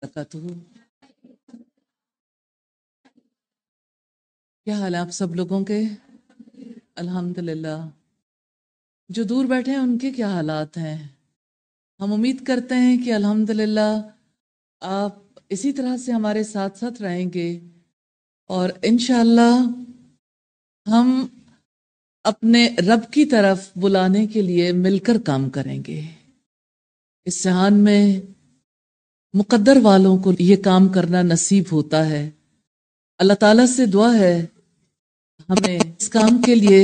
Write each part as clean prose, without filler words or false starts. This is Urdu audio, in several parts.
وبرکاتہ۔ کیا حال ہے آپ سب لوگوں کے؟ الحمدللہ۔ جو دور بیٹھے ہیں ان کے کیا حالات ہیں؟ ہم امید کرتے ہیں کہ الحمدللہ آپ اسی طرح سے ہمارے ساتھ ساتھ رہیں گے، اور انشاءاللہ ہم اپنے رب کی طرف بلانے کے لیے مل کر کام کریں گے۔ اس جہان میں مقدر والوں کو یہ کام کرنا نصیب ہوتا ہے۔ اللہ تعالیٰ سے دعا ہے ہمیں اس کام کے لیے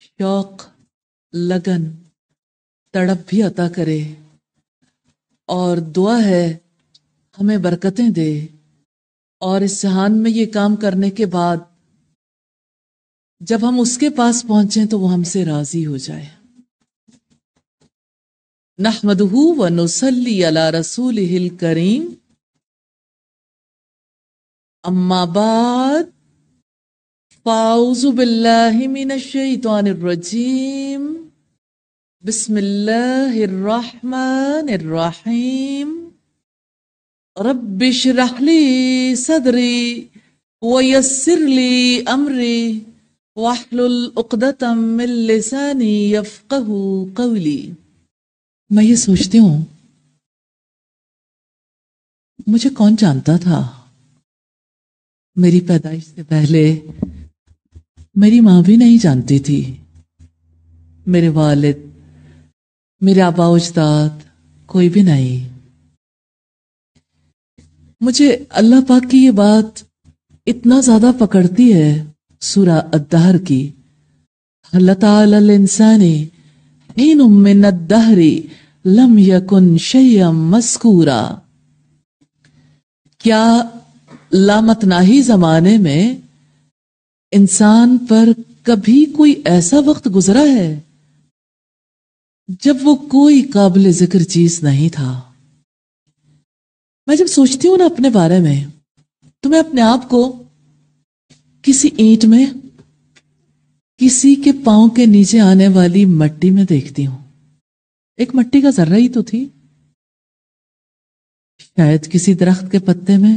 شوق، لگن، تڑپ بھی عطا کرے، اور دعا ہے ہمیں برکتیں دے، اور اس جہان میں یہ کام کرنے کے بعد جب ہم اس کے پاس پہنچیں تو وہ ہم سے راضی ہو جائے۔ نحمدہ ونصلی علی رسولہ الکریم، اما بعد فاعوذ باللہ من الشیطان الرجیم، بسم اللہ الرحمن الرحیم، رب اشرح لی صدری ویسر لی امری واحلل عقدۃ من لسانی یفقہوا قولی۔ میں یہ سوچتی ہوں، مجھے کون جانتا تھا؟ میری پیدائش سے پہلے میری ماں بھی نہیں جانتی تھی، میرے والد، میرے آبا و اجداد، کوئی بھی نہیں۔ مجھے اللہ پاک کی یہ بات اتنا زیادہ پکڑتی ہے سورہ الدہر کی، اللہ تعالی الانسان حین من الدہر لم یکن شیئا مذکورا۔ کیا لامتناہی زمانے میں انسان پر کبھی کوئی ایسا وقت گزرا ہے جب وہ کوئی قابل ذکر چیز نہیں تھا؟ میں جب سوچتی ہوں نا اپنے بارے میں، تو میں اپنے آپ کو کسی اینٹ میں، کسی کے پاؤں کے نیچے آنے والی مٹی میں دیکھتی ہوں۔ ایک مٹی کا ذرہ ہی تو تھی، شاید کسی درخت کے پتے میں،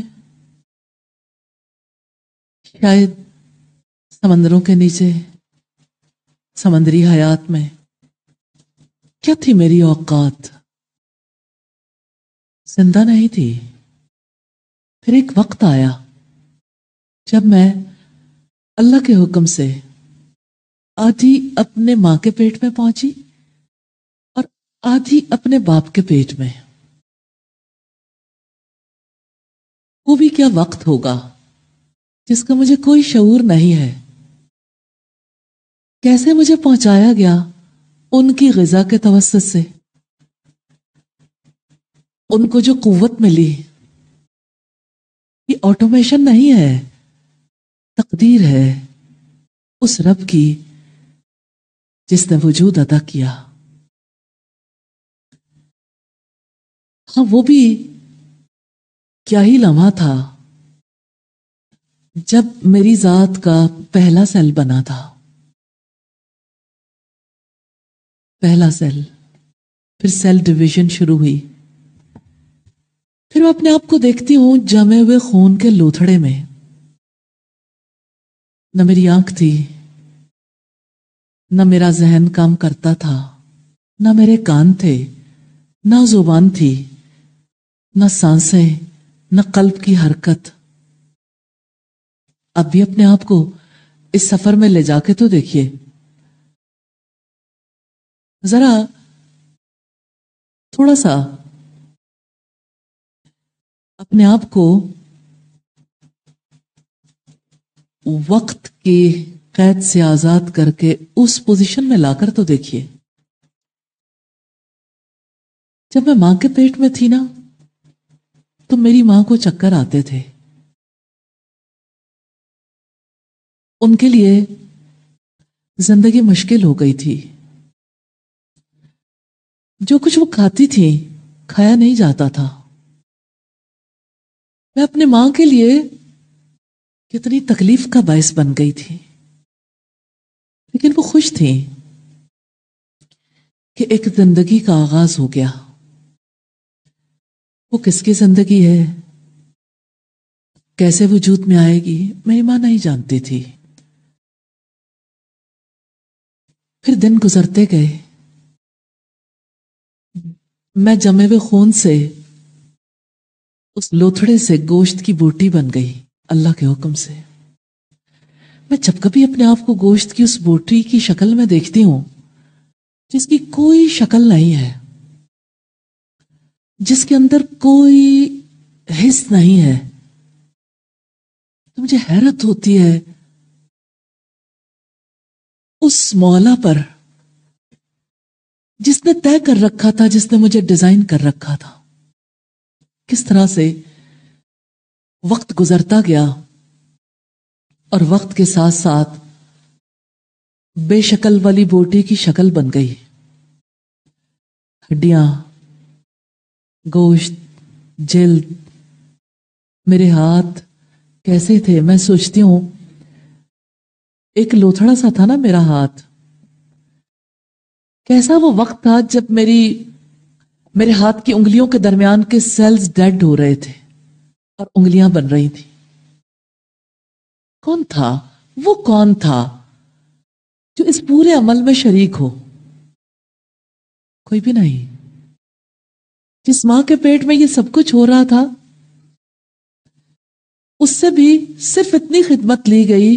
شاید سمندروں کے نیچے، سمندری حیات میں۔ کیا تھی میری اوقات؟ زندہ نہیں تھی۔ پھر ایک وقت آیا جب میں اللہ کے حکم سے آدھی اپنے ماں کے پیٹ میں پہنچی اور آدھی اپنے باپ کے پیٹ میں۔ وہ بھی کیا وقت ہوگا جس کا مجھے کوئی شعور نہیں ہے۔ کیسے مجھے پہنچایا گیا ان کی غذا کے توسط سے، ان کو جو قوت ملی، یہ آٹومیشن نہیں ہے، تقدیر ہے اس رب کی جس نے وجود عطا کیا۔ ہاں، وہ بھی کیا ہی لمحہ تھا جب میری ذات کا پہلا سیل بنا تھا۔ پہلا سیل، پھر سیل ڈویژن شروع ہوئی۔ پھر میں اپنے آپ کو دیکھتی ہوں جمے ہوئے خون کے لوتھڑے میں۔ نہ میری آنکھ تھی، نہ میرا ذہن کام کرتا تھا، نہ میرے کان تھے، نہ زبان تھی، نہ سانسیں، نہ قلب کی حرکت۔ اب بھی اپنے آپ کو اس سفر میں لے جا کے تو دیکھیے، ذرا تھوڑا سا اپنے آپ کو وقت کی قید سے آزاد کر کے اس پوزیشن میں لا کر تو دیکھیے۔ جب میں ماں کے پیٹ میں تھی نا، تو میری ماں کو چکر آتے تھے۔ ان کے لیے زندگی مشکل ہو گئی تھی۔ جو کچھ وہ کھاتی تھی کھایا نہیں جاتا تھا۔ میں اپنے ماں کے لیے کتنی تکلیف کا باعث بن گئی تھی، لیکن وہ خوش تھی کہ ایک زندگی کا آغاز ہو گیا۔ وہ کس کی زندگی ہے، کیسے وجود میں آئے گی، میری ماں نہیں جانتی تھی۔ پھر دن گزرتے گئے، میں جمے ہوئے خون سے، اس لوتھڑے سے گوشت کی بوٹی بن گئی اللہ کے حکم سے۔ میں جب کبھی اپنے آپ کو گوشت کی اس بوٹی کی شکل میں دیکھتی ہوں جس کی کوئی شکل نہیں ہے، جس کے اندر کوئی حس نہیں ہے، تو مجھے حیرت ہوتی ہے اس مولا پر جس نے طے کر رکھا تھا، جس نے مجھے ڈیزائن کر رکھا تھا۔ کس طرح سے وقت گزرتا گیا اور وقت کے ساتھ ساتھ بے شکل والی بوٹی کی شکل بن گئی۔ ہڈیاں، گوشت، جلد، میرے ہاتھ کیسے تھے، میں سوچتی ہوں ایک لوتھڑا سا تھا نا میرا ہاتھ، کیسا وہ وقت تھا جب میرے ہاتھ کی انگلیوں کے درمیان کے سیلز ڈیڈ ہو رہے تھے اور انگلیاں بن رہی تھی۔ کون تھا وہ، کون تھا جو اس پورے عمل میں شریک ہو؟ کوئی بھی نہیں۔ جس ماں کے پیٹ میں یہ سب کچھ ہو رہا تھا، اس سے بھی صرف اتنی خدمت لی گئی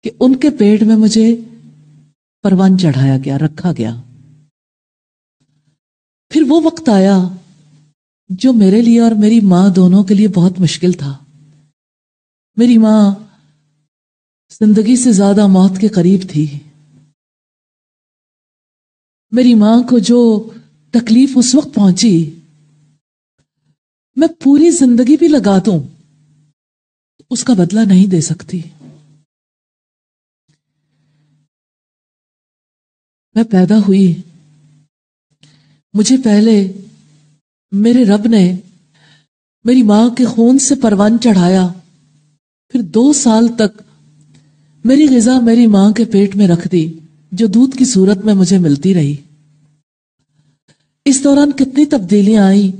کہ ان کے پیٹ میں مجھے پروان چڑھایا گیا، رکھا گیا۔ پھر وہ وقت آیا جو میرے لیے اور میری ماں دونوں کے لیے بہت مشکل تھا۔ میری ماں زندگی سے زیادہ موت کے قریب تھی۔ میری ماں کو جو تکلیف اس وقت پہنچی، میں پوری زندگی بھی لگا دوں اس کا بدلہ نہیں دے سکتی۔ میں پیدا ہوئی، مجھے پہلے میرے رب نے میری ماں کے خون سے پروان چڑھایا، پھر 2 سال تک میری غذا میری ماں کے پیٹ میں رکھ دی، جو دودھ کی صورت میں مجھے ملتی رہی۔ اس دوران کتنی تبدیلیاں آئیں،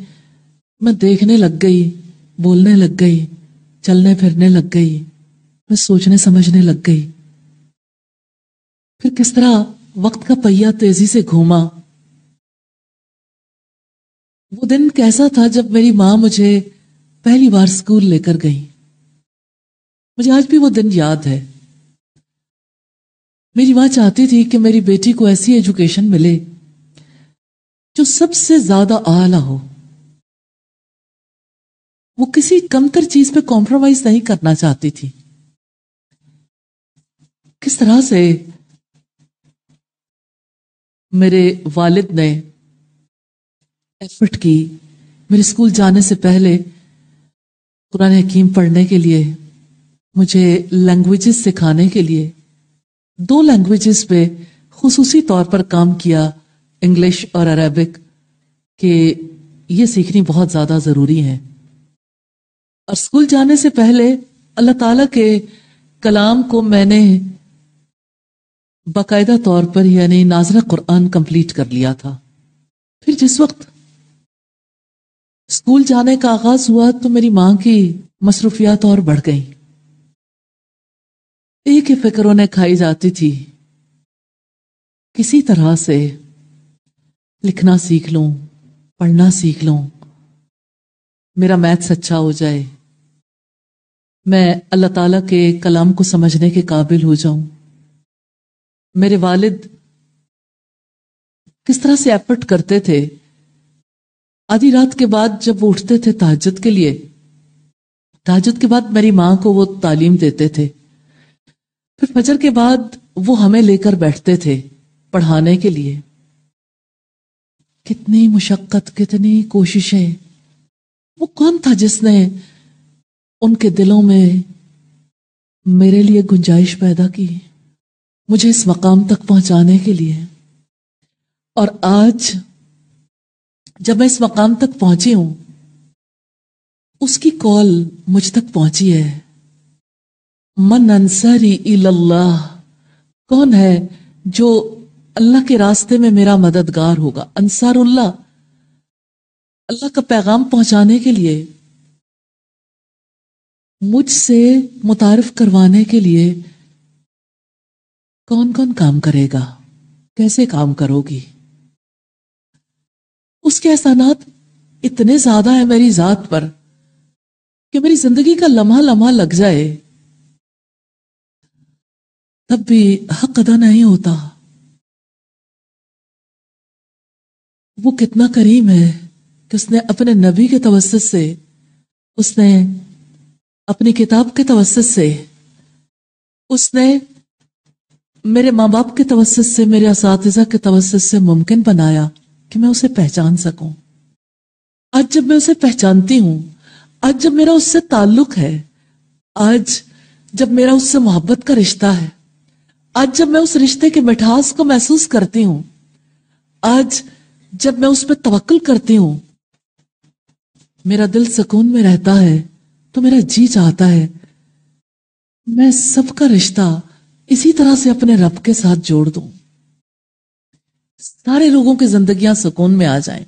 میں دیکھنے لگ گئی، بولنے لگ گئی، چلنے پھرنے لگ گئی، میں سوچنے سمجھنے لگ گئی۔ پھر کس طرح وقت کا پہیہ تیزی سے گھوما۔ وہ دن کیسا تھا جب میری ماں مجھے پہلی بار اسکول لے کر گئی، مجھے آج بھی وہ دن یاد ہے۔ میری ماں چاہتی تھی کہ میری بیٹی کو ایسی ایجوکیشن ملے جو سب سے زیادہ اعلیٰ ہو۔ وہ کسی کمتر چیز پہ کمپرومائز نہیں کرنا چاہتی تھی۔ کس طرح سے میرے والد نے ایفرٹ کی میرے اسکول جانے سے پہلے قرآن حکیم پڑھنے کے لیے، مجھے لینگویجز سکھانے کے لیے 2 لینگویجز پہ خصوصی طور پر کام کیا، انگلش اور عربک، کہ یہ سیکھنی بہت زیادہ ضروری ہے۔ اور اسکول جانے سے پہلے اللہ تعالیٰ کے کلام کو میں نے باقاعدہ طور پر یعنی ناظرہ قرآن کمپلیٹ کر لیا تھا۔ پھر جس وقت اسکول جانے کا آغاز ہوا تو میری ماں کی مصروفیات اور بڑھ گئیں۔ ایک ہی فکر انہیں کھائی جاتی تھی، کسی طرح سے لکھنا سیکھ لوں، پڑھنا سیکھ لوں، میرا میتھس اچھا ہو جائے، میں اللہ تعالیٰ کے کلام کو سمجھنے کے قابل ہو جاؤں۔ میرے والد کس طرح سے ایفرٹ کرتے تھے، آدھی رات کے بعد جب وہ اٹھتے تھے تہجد کے لیے، تہجد کے بعد میری ماں کو وہ تعلیم دیتے تھے، پھر فجر کے بعد وہ ہمیں لے کر بیٹھتے تھے پڑھانے کے لیے۔ کتنی مشقت، کتنی کوششیں۔ وہ کون تھا جس نے ان کے دلوں میں میرے لیے گنجائش پیدا کی، مجھے اس مقام تک پہنچانے کے لیے؟ اور آج جب میں اس مقام تک پہنچی ہوں، اس کی کال مجھ تک پہنچی ہے، من انصاری الی اللہ، کون ہے جو اللہ کے راستے میں میرا مددگار ہوگا؟ انصار اللہ، اللہ کا پیغام پہنچانے کے لیے، مجھ سے متعارف کروانے کے لیے کون کون کام کرے گا، کیسے کام کرو گی؟ اس کے احسانات اتنے زیادہ ہیں میری ذات پر کہ میری زندگی کا لمحہ لمحہ لگ جائے تب بھی حق ادا نہیں ہوتا۔ وہ کتنا کریم ہے کہ اس نے اپنے نبی کے توسط سے، اس نے اپنی کتاب کے توسط سے، اس نے میرے ماں باپ کے توسط سے، میرے اساتذہ کے توسط سے ممکن بنایا کہ میں اسے پہچان سکوں۔ آج جب میں اسے پہچانتی ہوں، آج جب میرا اس سے تعلق ہے، آج جب میرا اس سے محبت کا رشتہ ہے، آج جب میں اس رشتے کے مٹھاس کو محسوس کرتی ہوں، آج جب میں اس پہ توکل کرتی ہوں، میرا دل سکون میں رہتا ہے، تو میرا جی چاہتا ہے میں سب کا رشتہ اسی طرح سے اپنے رب کے ساتھ جوڑ دوں، سارے لوگوں کی زندگیاں سکون میں آ جائیں۔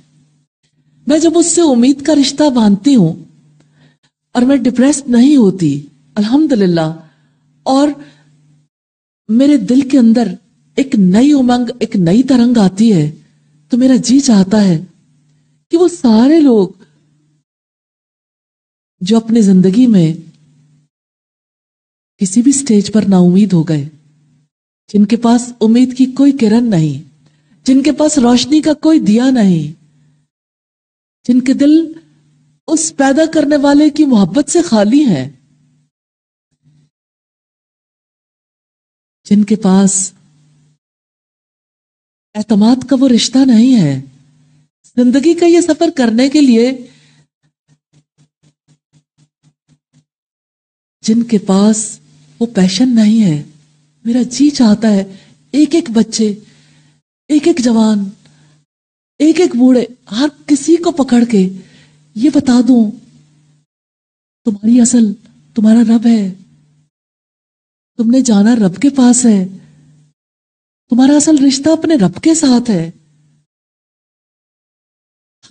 میں جب اس سے امید کا رشتہ باندھتی ہوں اور میں ڈپریسڈ نہیں ہوتی الحمدللہ، اور میرے دل کے اندر ایک نئی امنگ، ایک نئی ترنگ آتی ہے، تو میرا جی چاہتا ہے کہ وہ سارے لوگ جو اپنی زندگی میں کسی بھی سٹیج پر نا امید ہو گئے، جن کے پاس امید کی کوئی کرن نہیں، جن کے پاس روشنی کا کوئی دیا نہیں، جن کے دل اس پیدا کرنے والے کی محبت سے خالی ہیں، جن کے پاس اعتماد کا وہ رشتہ نہیں ہے، زندگی کا یہ سفر کرنے کے لیے جن کے پاس وہ پیشن نہیں ہے، میرا جی چاہتا ہے ایک ایک بچے، ایک ایک جوان، ایک ایک بوڑھے، ہر کسی کو پکڑ کے یہ بتا دوں تمہاری اصل تمہارا رب ہے، تم نے جانا رب کے پاس ہے، تمہارا اصل رشتہ اپنے رب کے ساتھ ہے،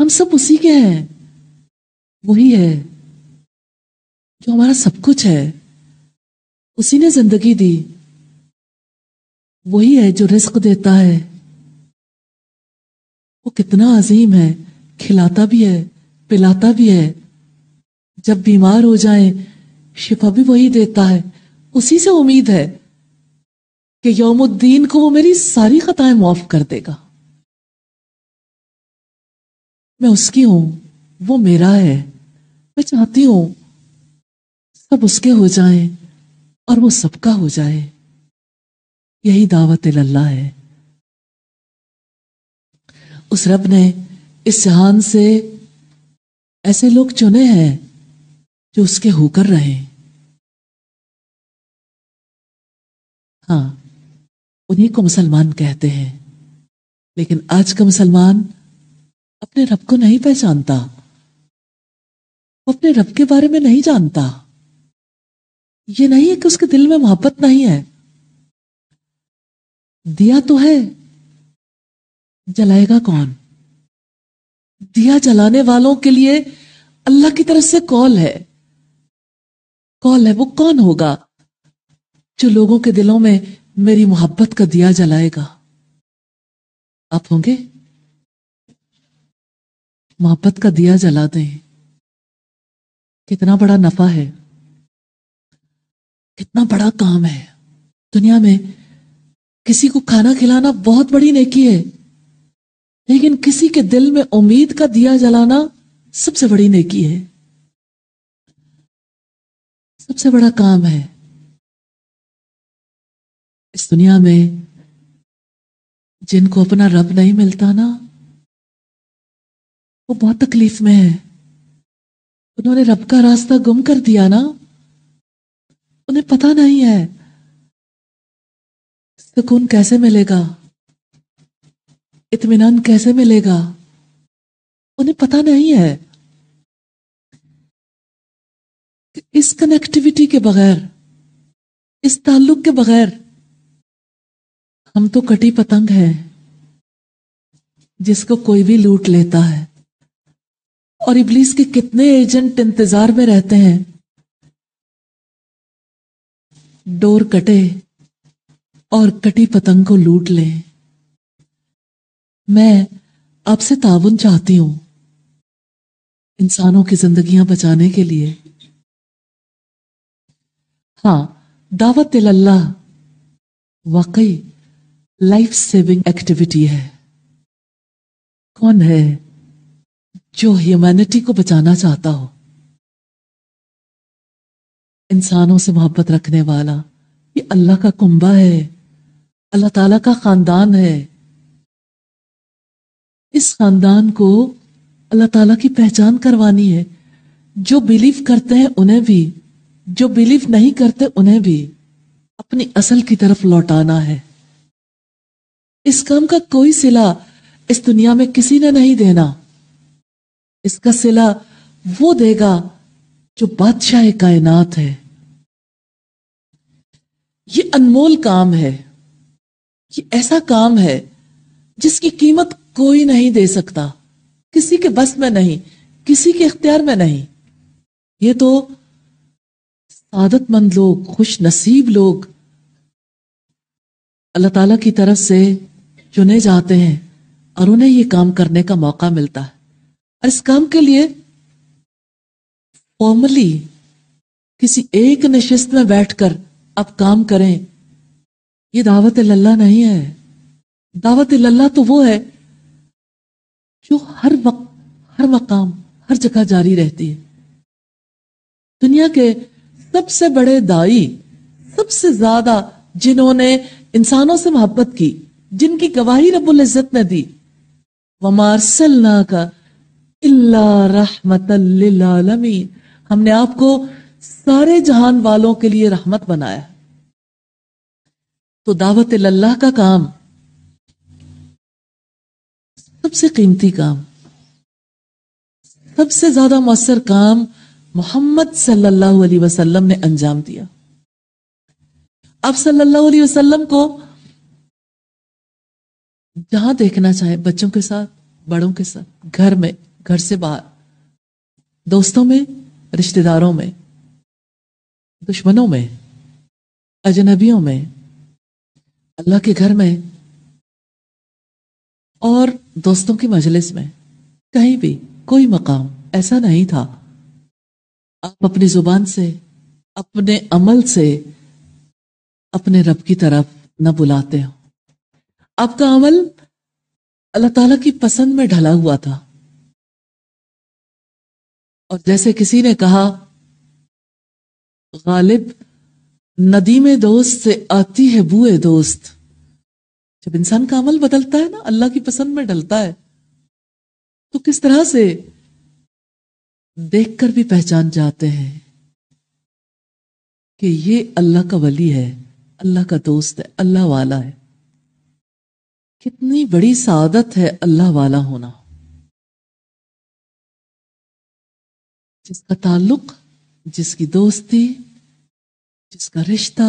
ہم سب اسی کے ہیں، وہی ہے جو ہمارا سب کچھ ہے، اسی نے زندگی دی، وہی ہے جو رزق دیتا ہے، وہ کتنا عظیم ہے، کھلاتا بھی ہے، پلاتا بھی ہے، جب بیمار ہو جائیں شفا بھی وہی دیتا ہے، اسی سے امید ہے کہ یوم الدین کو وہ میری ساری خطائیں معاف کر دے گا۔ میں اس کی ہوں، وہ میرا ہے، میں چاہتی ہوں سب اس کے ہو جائیں اور وہ سب کا ہو جائے، یہی دعوت اللہ ہے۔ اس رب نے اس جہان سے ایسے لوگ چنے ہیں جو اس کے ہو کر رہیں، ہاں انہی کو مسلمان کہتے ہیں، لیکن آج کا مسلمان اپنے رب کو نہیں پہچانتا، وہ اپنے رب کے بارے میں نہیں جانتا۔ یہ نہیں ہے کہ اس کے دل میں محبت نہیں ہے، دیا تو ہے، جلائے گا کون؟ دیا جلانے والوں کے لیے اللہ کی طرف سے کال ہے، کال ہے، وہ کون ہوگا جو لوگوں کے دلوں میں میری محبت کا دیا جلائے گا؟ آپ ہوں گے؟ محبت کا دیا جلا دیں، کتنا بڑا نفع ہے، کتنا بڑا کام ہے۔ دنیا میں کسی کو کھانا کھلانا بہت بڑی نیکی ہے، لیکن کسی کے دل میں امید کا دیا جلانا سب سے بڑی نیکی ہے، سب سے بڑا کام ہے۔ اس دنیا میں جن کو اپنا رب نہیں ملتا نا، وہ بہت تکلیف میں ہے، انہوں نے رب کا راستہ گم کر دیا نا، انہیں پتہ نہیں ہے سکون کیسے ملے گا، اطمینان کیسے ملے گا، انہیں پتہ نہیں ہے کہ اس کنیکٹیویٹی کے بغیر، اس تعلق کے بغیر ہم تو کٹی پتنگ ہیں جس کو کوئی بھی لوٹ لیتا ہے۔ اور ابلیس کے کتنے ایجنٹ انتظار میں رہتے ہیں، ڈور کٹے اور کٹی پتنگ کو لوٹ لیں۔ میں آپ سے تعاون چاہتی ہوں انسانوں کی زندگیاں بچانے کے لیے۔ ہاں، دعوت اللہ واقعی لائف سیونگ ایکٹیویٹی ہے۔ کون ہے جو ہیومینٹی کو بچانا چاہتا ہو؟ انسانوں سے محبت رکھنے والا، یہ اللہ کا کنبہ ہے، اللہ تعالیٰ کا خاندان ہے۔ اس خاندان کو اللہ تعالیٰ کی پہچان کروانی ہے۔ جو بیلیو کرتے ہیں انہیں بھی، جو بیلیو نہیں کرتے انہیں بھی اپنی اصل کی طرف لوٹانا ہے۔ اس کام کا کوئی صلہ اس دنیا میں کسی نے نہیں دینا، اس کا صلہ وہ دے گا جو بادشاہ کائنات ہے۔ یہ انمول کام ہے، یہ ایسا کام ہے جس کی قیمت کوئی نہیں دے سکتا، کسی کے بس میں نہیں، کسی کے اختیار میں نہیں۔ یہ تو سعادت مند لوگ، خوش نصیب لوگ اللہ تعالیٰ کی طرف سے چنے جاتے ہیں اور انہیں یہ کام کرنے کا موقع ملتا ہے۔ اور اس کام کے لیے فارملی کسی ایک نشست میں بیٹھ کر اب کام کریں، یہ دعوت اللہ نہیں ہے۔ دعوت اللہ تو وہ ہے جو ہر وقت، ہر مقام، ہر جگہ جاری رہتی ہے۔ دنیا کے سب سے بڑے دائی، سب سے زیادہ جنہوں نے انسانوں سے محبت کی، جن کی گواہی رب العزت نے دی، وَمَا أَرْسَلْنَاكَ إِلَّا رَحْمَةً لِّلْعَالَمِينَ، ہم نے آپ کو سارے جہان والوں کے لیے رحمت بنایا۔ تو دعوت اللہ کا کام سب سے قیمتی کام، سب سے زیادہ مؤثر کام محمد صلی اللہ علیہ وسلم نے انجام دیا۔ آپ صلی اللہ علیہ وسلم کو جہاں دیکھنا چاہے، بچوں کے ساتھ، بڑوں کے ساتھ، گھر میں، گھر سے باہر، دوستوں میں، رشتہ داروں میں، دشمنوں میں، اجنبیوں میں، اللہ کے گھر میں اور دوستوں کی مجلس میں، کہیں بھی کوئی مقام ایسا نہیں تھا آپ اپنی زبان سے، اپنے عمل سے اپنے رب کی طرف نہ بلاتے ہو۔ آپ کا عمل اللہ تعالیٰ کی پسند میں ڈھلا ہوا تھا۔ اور جیسے کسی نے کہا، غالب ندیم دوست سے آتی ہے بوئے دوست۔ جب انسان کا عمل بدلتا ہے نا، اللہ کی پسند میں ڈلتا ہے، تو کس طرح سے دیکھ کر بھی پہچان جاتے ہیں کہ یہ اللہ کا ولی ہے، اللہ کا دوست ہے، اللہ والا ہے۔ کتنی بڑی سعادت ہے اللہ والا ہونا، جس کا تعلق، جس کی دوستی، جس کا رشتہ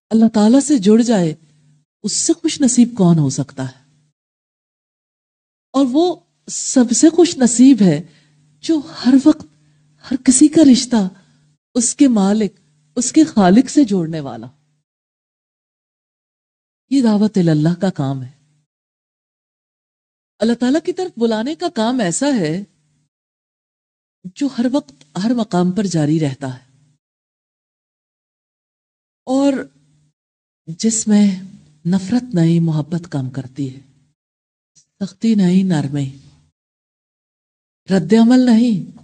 اللہ تعالیٰ سے جڑ جائے، اس سے خوش نصیب کون ہو سکتا ہے؟ اور وہ سب سے خوش نصیب ہے جو ہر وقت ہر کسی کا رشتہ اس کے مالک، اس کے خالق سے جوڑنے والا۔ یہ دعوت اللہ کا کام ہے۔ اللہ تعالیٰ کی طرف بلانے کا کام ایسا ہے جو ہر وقت ہر مقام پر جاری رہتا ہے، اور جس میں نفرت نہیں، محبت کام کرتی ہے، سختی نہیں، نرمی، رد عمل نہیں،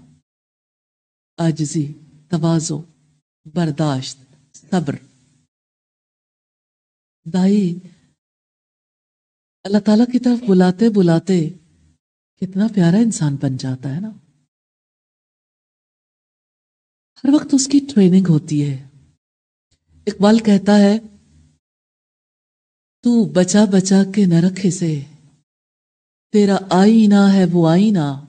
عاجزی، تواضع، برداشت، صبر۔ دائی اللہ تعالیٰ کی طرف بلاتے بلاتے کتنا پیارا انسان بن جاتا ہے نا۔ ہر وقت اس کی ٹریننگ ہوتی ہے۔ اقبال کہتا ہے، تو بچا بچا کے نہ رکھے سے، تیرا آئینہ ہے وہ آئینہ،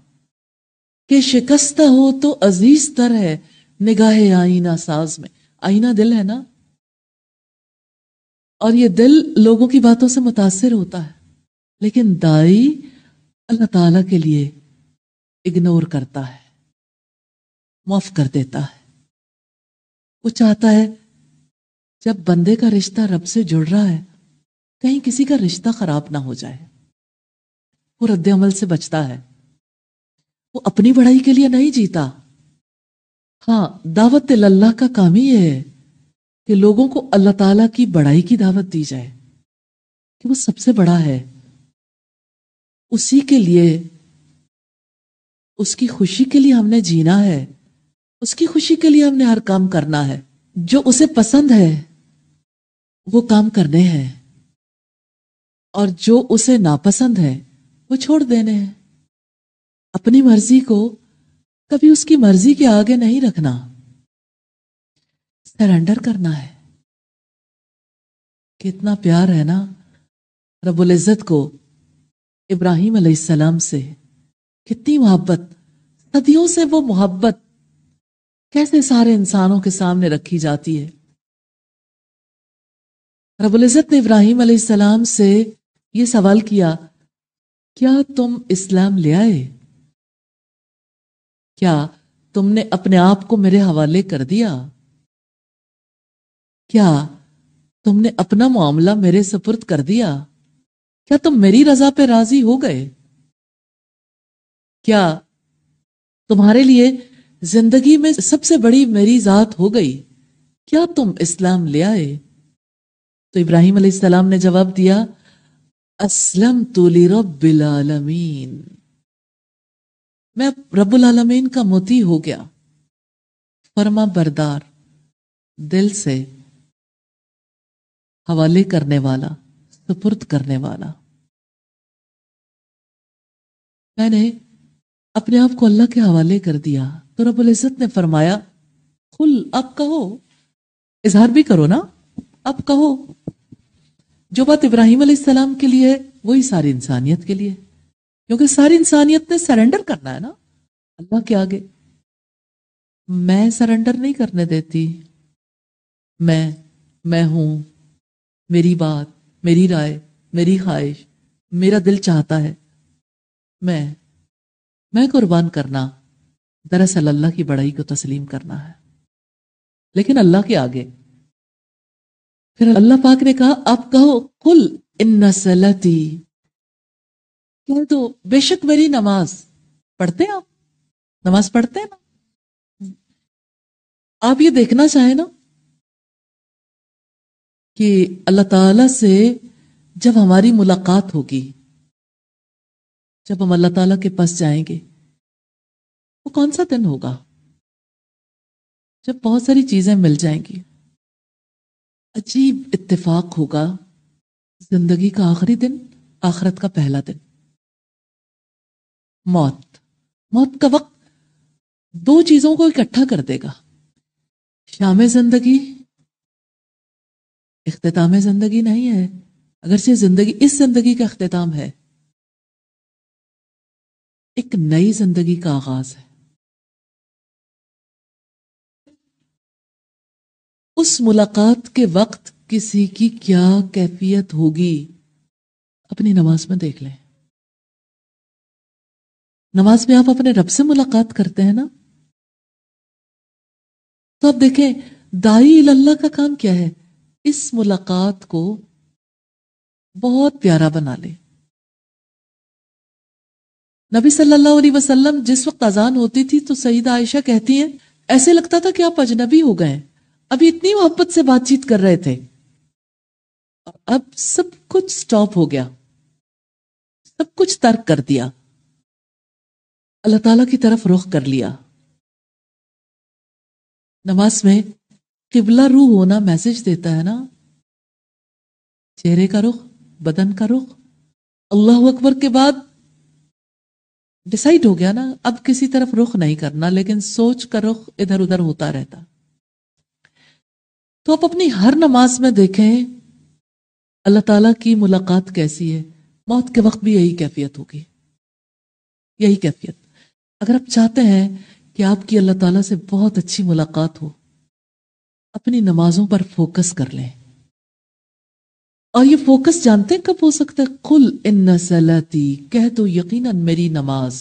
کہ شکستہ ہو تو عزیز تر ہے نگاہ آئینہ ساز میں۔ آئینہ دل ہے نا، اور یہ دل لوگوں کی باتوں سے متاثر ہوتا ہے، لیکن دائی اللہ تعالیٰ کے لیے اگنور کرتا ہے، معاف کر دیتا ہے. وہ چاہتا ہے جب بندے کا رشتہ رب سے جڑ رہا ہے کہیں کسی کا رشتہ خراب نہ ہو جائے. وہ رد عمل سے بچتا ہے. وہ اپنی بڑائی کے لیے نہیں جیتا. ہاں، دعوت اللہ کا کام ہی یہ ہے کہ لوگوں کو اللہ تعالیٰ کی بڑائی کی دعوت دی جائے کہ وہ سب سے بڑا ہے. اسی کے لیے، اس کی خوشی کے لیے ہم نے جینا ہے. اس کی خوشی کے لیے ہم نے ہر کام کرنا ہے. جو اسے پسند ہے وہ کام کرنے ہیں، اور جو اسے ناپسند ہے وہ چھوڑ دینے ہیں. اپنی مرضی کو کبھی اس کی مرضی کے آگے نہیں رکھنا، سرنڈر کرنا ہے. کتنا پیار ہے نا رب العزت کو ابراہیم علیہ السلام سے، کتنی محبت، صدیوں سے وہ محبت کیسے سارے انسانوں کے سامنے رکھی جاتی ہے. رب العزت نے ابراہیم علیہ السلام سے یہ سوال کیا، کیا تم اسلام لے آئے؟ کیا تم نے اپنے آپ کو میرے حوالے کر دیا؟ کیا تم نے اپنا معاملہ میرے سپرد کر دیا؟ کیا تم میری رضا پہ راضی ہو گئے؟ کیا تمہارے لیے زندگی میں سب سے بڑی میری ذات ہو گئی؟ کیا تم اسلام لے آئے؟ تو ابراہیم علیہ السلام نے جواب دیا، اسلمت لرب العالمین، میں رب العالمین کا مطیع ہو گیا، فرما بردار، دل سے حوالے کرنے والا، سپرد کرنے والا. میں نے اپنے آپ کو اللہ کے حوالے کر دیا. تو رب العزت نے فرمایا، قل، اب کہو، اظہار بھی کرو نا، اب کہو. جو بات ابراہیم علیہ السلام کے لیے ہے وہی ساری انسانیت کے لیے، کیونکہ ساری انسانیت نے سرنڈر کرنا ہے نا اللہ کے آگے. میں سرنڈر نہیں کرنے دیتی. میں ہوں، میری بات، میری رائے، میری خواہش، میرا دل چاہتا ہے. میں قربان کرنا دراصل اللہ کی بڑائی کو تسلیم کرنا ہے، لیکن اللہ کے آگے. پھر اللہ پاک نے کہا، اب کہو، قل ان صلاتی، کہہ دو بے شک میری نماز. پڑھتے ہیں آپ؟ نماز پڑھتے ہیں نا؟ آپ یہ دیکھنا چاہیں نا کہ اللہ تعالی سے جب ہماری ملاقات ہوگی، جب ہم اللہ تعالیٰ کے پاس جائیں گے، وہ کون سا دن ہوگا جب بہت ساری چیزیں مل جائیں گی. عجیب اتفاق ہوگا، زندگی کا آخری دن، آخرت کا پہلا دن. موت کا وقت دو چیزوں کو اکٹھا کر دے گا. شام زندگی اختتام زندگی نہیں ہے، اگرچہ زندگی اس زندگی کا اختتام ہے، ایک نئی زندگی کا آغاز ہے. اس ملاقات کے وقت کسی کی کیا کیفیت ہوگی، اپنی نماز میں دیکھ لیں. نماز میں آپ اپنے رب سے ملاقات کرتے ہیں نا، تو آپ دیکھیں داعی اللہ کا کام کیا ہے، اس ملاقات کو بہت پیارا بنا لے. نبی صلی اللہ علیہ وسلم جس وقت اذان ہوتی تھی تو سیدہ عائشہ کہتی ہیں، ایسے لگتا تھا کہ آپ اجنبی ہو گئے، ابھی اتنی محبت سے بات چیت کر رہے تھے، اب سب کچھ سٹاپ ہو گیا، سب کچھ ترک کر دیا، اللہ تعالیٰ کی طرف رخ کر لیا. نماز میں قبلہ روح ہونا میسج دیتا ہے نا، چہرے کا رخ، بدن کا رخ. اللہ اکبر کے بعد ڈیسائیڈ ہو گیا نا، اب کسی طرف رخ نہیں کرنا، لیکن سوچ کا رخ ادھر ادھر ہوتا رہتا. تو آپ اپنی ہر نماز میں دیکھیں اللہ تعالیٰ کی ملاقات کیسی ہے. موت کے وقت بھی یہی کیفیت ہوگی، یہی کیفیت. اگر آپ چاہتے ہیں کہ آپ کی اللہ تعالیٰ سے بہت اچھی ملاقات ہو، اپنی نمازوں پر فوکس کر لیں. اور یہ فوکس جانتے ہیں کب ہو سکتا ہے؟ قل ان صلاتی، کہہ دو یقیناً میری نماز،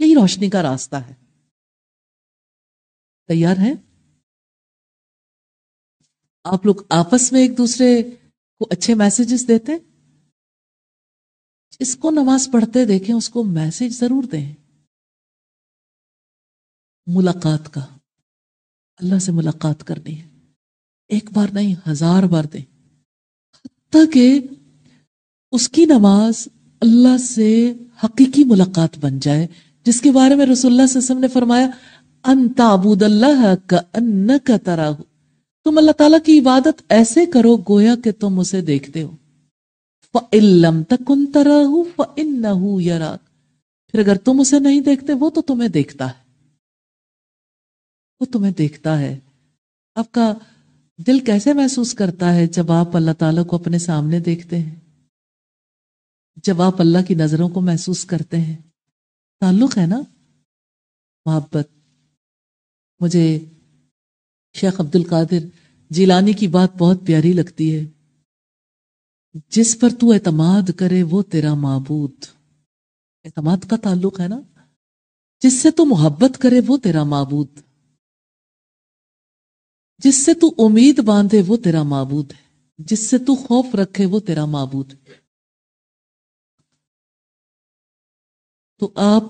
یہی روشنی کا راستہ ہے. تیار ہیں آپ لوگ آپس میں ایک دوسرے کو اچھے میسیجز دیتے؟ اس کو نماز پڑھتے دیکھیں اس کو میسج ضرور دیں ملاقات کا. اللہ سے ملاقات کرنی ہے، ایک بار نہیں 1000 بار دیں، تاکہ اس کی نماز اللہ سے حقیقی ملاقات بن جائے، جس کے بارے میں رسول اللہ صلی اللہ علیہ وسلم نے فرمایا ان تعبد اللہ کأنک تراہ، تم اللہ تعالیٰ کی عبادت ایسے کرو گویا کہ تم اسے دیکھتے ہو. فَإِن لَمْ تَكُنْ تَرَاهُ فَإِنَّهُ يَرَاكَ، پھر اگر تم اسے نہیں دیکھتے وہ تو تمہیں دیکھتا ہے، وہ تمہیں دیکھتا ہے. آپ کا دل کیسے محسوس کرتا ہے جب آپ اللہ تعالیٰ کو اپنے سامنے دیکھتے ہیں، جب آپ اللہ کی نظروں کو محسوس کرتے ہیں؟ تعلق ہے نا، محبت. مجھے شیخ عبد القادر جیلانی کی بات بہت پیاری لگتی ہے، جس پر تو اعتماد کرے وہ تیرا معبود. اعتماد کا تعلق ہے نا، جس سے تو محبت کرے وہ تیرا معبود، جس سے تو امید باندھے وہ تیرا معبود ہے، جس سے تو خوف رکھے وہ تیرا معبود ہے. تو آپ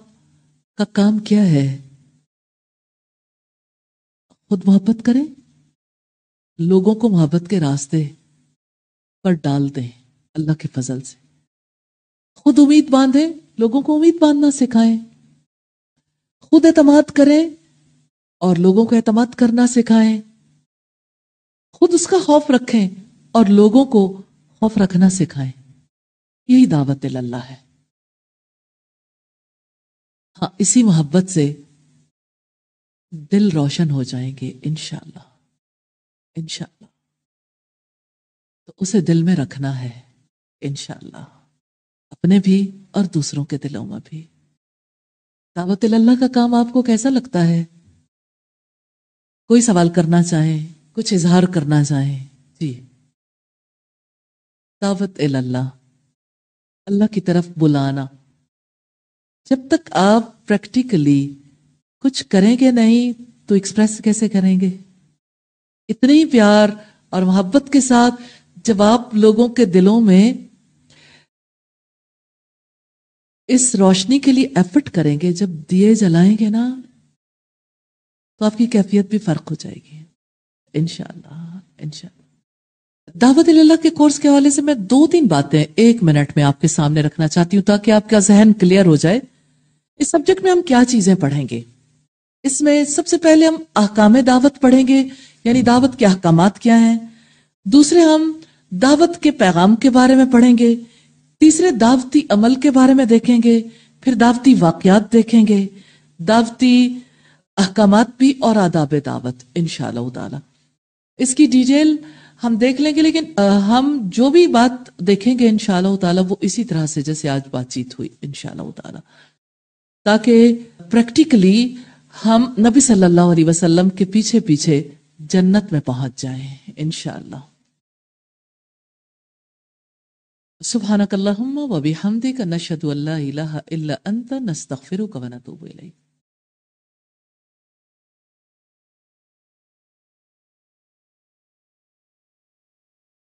کا کام کیا ہے؟ خود محبت کریں، لوگوں کو محبت کے راستے پر ڈال دیں اللہ کے فضل سے. خود امید باندھیں، لوگوں کو امید باندھنا سکھائیں. خود اعتماد کریں اور لوگوں کو اعتماد کرنا سکھائیں. خود اس کا خوف رکھیں اور لوگوں کو خوف رکھنا سکھائیں. یہی دعوت اللہ ہے. ہاں، اسی محبت سے دل روشن ہو جائیں گے انشاءاللہ. انشاءاللہ تو اسے دل میں رکھنا ہے انشاءاللہ، اپنے بھی اور دوسروں کے دلوں میں بھی. دعوت اللہ کا کام آپ کو کیسا لگتا ہے؟ کوئی سوال کرنا چاہیں، کچھ اظہار کرنا چاہیں؟ جی. دعوت اللہ، اللہ کی طرف بلانا. جب تک آپ پریکٹیکلی کچھ کریں گے نہیں تو ایکسپریس کیسے کریں گے؟ اتنے ہی پیار اور محبت کے ساتھ جب آپ لوگوں کے دلوں میں اس روشنی کے لیے ایفرٹ کریں گے، جب دیے جلائیں گے نا، تو آپ کی کیفیت بھی فرق ہو جائے گی انشاءاللہ. انشاءاللہ دعوت اللہ کے کورس کے حوالے سے میں 2-3 باتیں 1 منٹ میں آپ کے سامنے رکھنا چاہتی ہوں تاکہ آپ کا ذہن کلیئر ہو جائے. اس سبجیکٹ میں ہم کیا چیزیں پڑھیں گے؟ اس میں سب سے پہلے ہم احکام دعوت پڑھیں گے، یعنی دعوت کے احکامات کیا ہیں. دوسرے ہم دعوت کے پیغام کے بارے میں پڑھیں گے. تیسرے دعوتی عمل کے بارے میں دیکھیں گے. پھر دعوتی واقعات دیکھیں گے، دعوتی احکامات بھی اور آداب دعوت انشاءاللہ تعالی. اس کی ڈیٹیل ہم دیکھ لیں گے، لیکن ہم جو بھی بات دیکھیں گے انشاءاللہ تعالی وہ اسی طرح سے جیسے آج بات چیت ہوئی انشاءاللہ تعالی، تاکہ پریکٹیکلی ہم نبی صلی اللہ علیہ وسلم کے پیچھے پیچھے جنت میں پہنچ جائیں انشاءاللہ. سبحانک اللہم و بحمدک نشہد ان لا الہ الا انت نستغفرک و نتوب الیک.